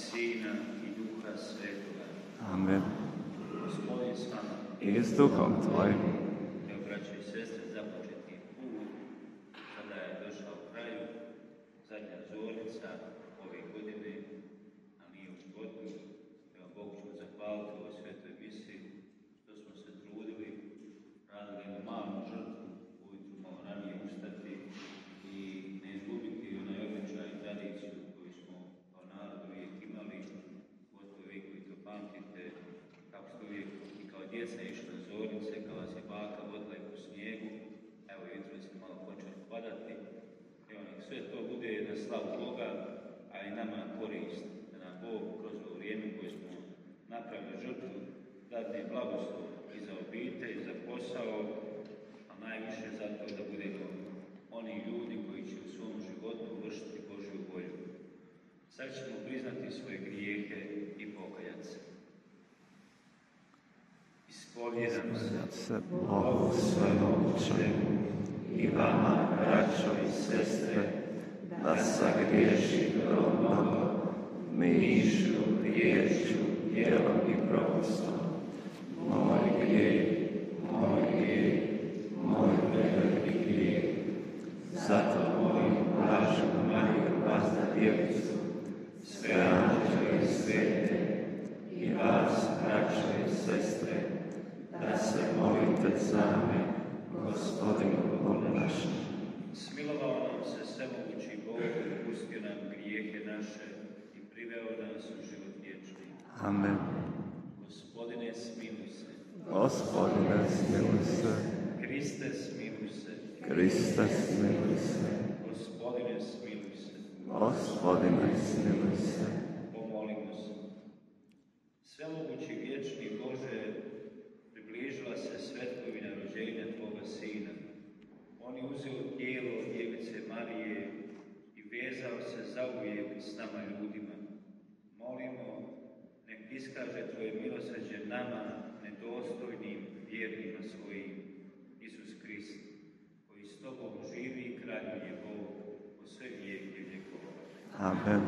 Sina i Duha Svetoga. Amen. Gospodin s vama. I s duhom tvojim. Evo, braćo i sestre, započeti put sada je došao kraju, zadnja zornica ove godine, a mi u životu. Evo, Bog ćemo zahvaliti ovoj svetoj misi, što smo se trudili, radili jednu malu žrtvu, ujutru malo ranije ustati i ne izgubiti onaj običaj i tradiciju koju smo kao narod uvijek imali, pogotovo vi koji to pamtite, kako ste uvijek i kao djeca išli na zornice, kao vas je baka vodila i po snijegu, evo jutro se malo počelo padati. Evo, nek sve to bude na slavu Boga, a i nama na korist, da nam Bog kroz ovo vrijeme koje smo napravili žrtvu, dadne blagoslov i za obitelj, i za posao, a najviše zato da budemo oni ljudi koji će u svom životu vršiti Božju volju. Sad ćemo priznati svoje grijehe i pokajati se. Ispovjedam se Bogu svemogućemu i vama, braćo i sestre, da sagriješim mnogo, mišlju, riječju, djelom i propustom. Moj grijeh, moj veliki grijeh. Zato molim blaženu Mariju, Vazda Djevicu, sve anđele i svete, i vas, braćo i sestre, da se molite za me, Gospodinu Bogu našem. Smilovao nam se svemogući Bog, pustio nam grijehe naše i priveo nas u život vječni. Amen. Gospodine, smiluj se. Gospodine, smiluj se. Kriste, smiluj se. Kriste, smiluj se. Gospodine, smiluj se. Gospodine, smiluj se. Pomolimo se. Svemogući vječni Bože, približila se svetkovina rođenja Tvoga Sina. On je uzeo tijelo Djevice Marije i vezao se zauvijek s nama ljudima. Molimo, nek iskaže Tvoje milosrđe nama, nedostojnim vjernima svojim, Isus Krist, koji s Tobom živi i kraljuje Bog po sve vijeke vjekova. Amen.